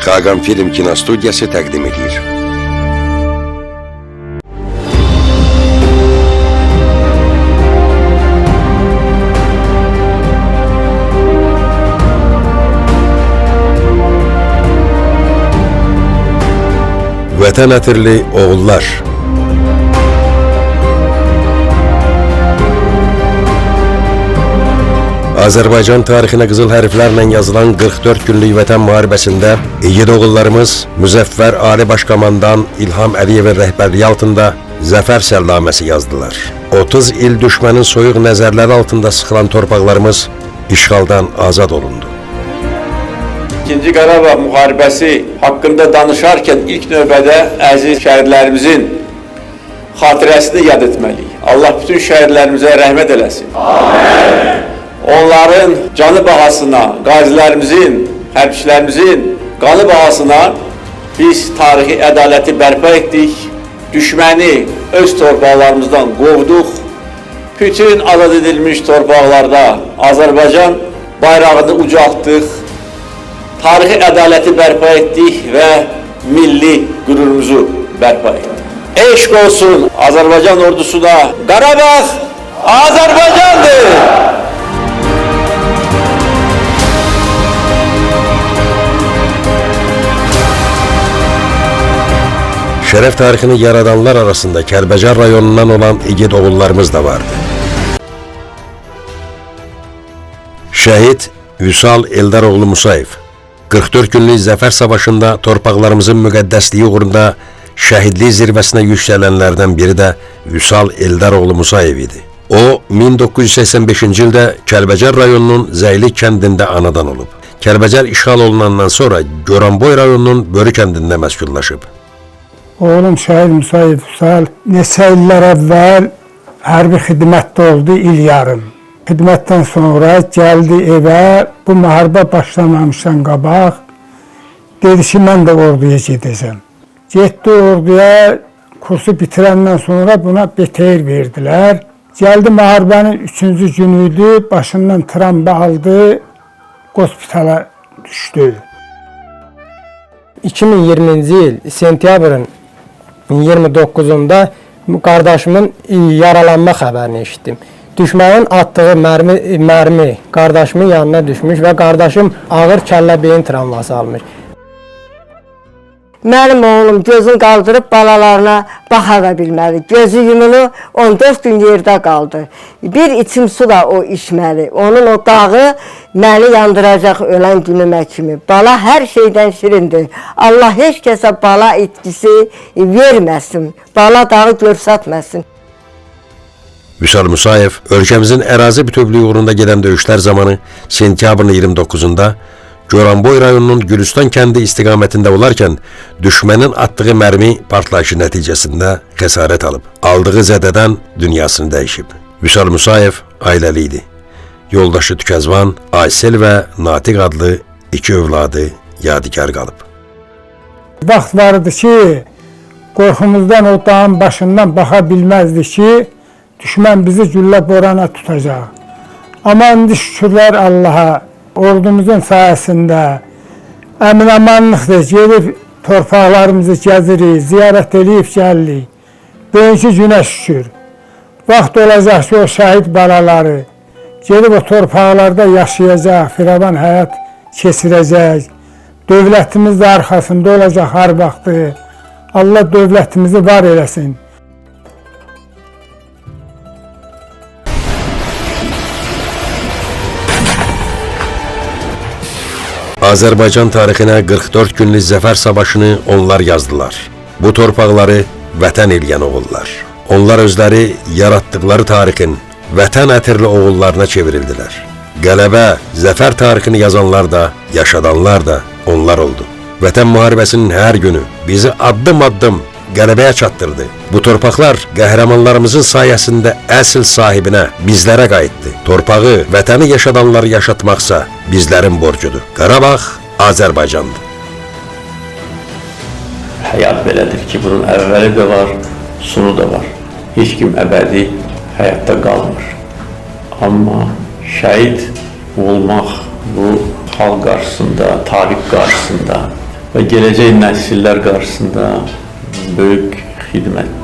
Xaqan Film Kinostudiyası təqdim edir. Vətən ətirli oğullar. Azərbaycan tarixinə qızıl hərflərlə yazılan 44 günlük vətən müharibəsində igid oğullarımız Müzəffər Ali Başkomandan İlham Əliyevin rəhbərliyi altında zəfər səlnaməsi yazdılar. 30 il düşmənin soyuq nəzərləri altında sıxılan torpaqlarımız işğaldan azad olundu. İkinci Qarabağ müharibəsi haqqında danışarkən ilk növbədə əziz şəhidlərimizin xatirəsini yad etməliyik. Allah bütün şəhidlərimizə rəhmət eləsin. Amin. Onların canı bahasına, qazilərimizin, hərbçilərimizin qanı bahasına biz tarixi ədaləti bərpa etdik, düşməni öz torpaqlarımızdan qovduq, bütün azad edilmiş torpaqlarda Azərbaycan bayrağını ucaltdıq, tarixi ədaləti bərpa etdik və milli qürurumuzu bərpa etdik. Eşq olsun Azərbaycan ordusuna, Qarabağ Azərbaycandır! Şərəf tarixini yaradanlar arasında Kəlbəcər rayonundan olan igid oğullarımız da vardı. Şəhid Vüsal Eldaroğlu Musayev 44 günlük zəfər savaşında torpaqlarımızın müqəddəsliyi uğrunda şəhidlik zirvəsinə yüksələnlərdən biri də Vüsal Eldaroğlu Musayev idi. O, 1985-ci ildə Kəlbəcər rayonunun Zəyli kəndində anadan olub. Kəlbəcər işğal olunandan sonra Goranboy rayonunun Börü kəndində məskunlaşıb. Oğlum Şəhid Musayev Vüsal neçə illər əvvəl hərbi xidmətdə oldu, il yarım. Xidmətdən sonra gəldi evə, bu müharibə başlamamışdan qabaq, dedi ki, mən də orduya gedəcəm. Getdi orduya, kursu bitirəndən sonra buna BTR verdilər. Gəldi müharibənin 3-cü günüydü, başından travma aldı, hospitala düşdü. 2020-ci il sentyabrın 29-unda qardaşımın yaralanma xəbərini eşitdim. Düşmənin atdığı mərmi qardaşımın yanına düşmüş və qardaşım ağır kəllə beyin travması almış. Mənim oğlum gözünü qaldırıb balalarına baxa da bilmədi. Gözü yumulu 14 gün yerdə qaldı. Bir içim su da o içməli. Onun o dağı məni yandıracaq ölən günümə kimi. Bala hər şeydən şirindir. Allah heç kəsə bala etkisi verməsin. Bala dağı görsətməsin. Vüsal Musayev ölkəmizin ərazi bütövlüyü uğrunda gedən döyüşlər zamanı sentyabrın 29-da Goranboy rayonunun Gülüstan kəndi istiqamətində olarkən düşmənin atdığı mərmi partlayışı nəticəsində xəsarət alıb. Aldığı zədədən dünyasını dəyişib. Vüsal Musayev ailəli idi. Yoldaşı Tükəzvan, Aysel və Natiq adlı 2 övladı yadigar qalıb. Vaxt vardı ki, qorxumuzdan o dağın başından baxa bilməzdi ki, düşmən bizi güllə borana tutacaq. Amma indi şükürlər Allaha, ordumuzun sayəsində əmin-amanlıqdır, gedib torpaqlarımızı gəzirik, ziyarət edib gəlirik. Bugünkü günə şükür. Vaxt olacaq ki, o şəhid balaları gedib o torpaqlarda yaşayacaq, firavan həyat keçirəcək. Dövlətimiz də arxasında olacaq hər vaxtı. Allah dövlətimizi var eləsin. Azərbaycan tarixinə 44 günlük zəfər savaşını onlar yazdılar. Bu torpaqları vətən eləyən oğullar. Onlar özləri yaratdıqları tarixin vətən ətirli oğullarına çevrildilər. Qələbə, zəfər tarixini yazanlar da, yaşadanlar da onlar oldu. Vətən müharibəsinin hər günü bizi addım-addım qələbəyə çatdırdı. Bu torpaqlar qəhrəmanlarımızın sayəsində əsl sahibinə, bizlərə qayıtdı. Torpağı, vətəni yaşadanları yaşatmaqsa bizlərin borcudur. Qarabağ Azərbaycandır. Həyat belədir ki, bunun əvvəli də var, sonu da var. Heç kim əbədi həyatda qalmır. Amma şəhid olmaq bu xalq qarşısında, tarix qarşısında və gələcək nəsillər qarşısında böyük xidmət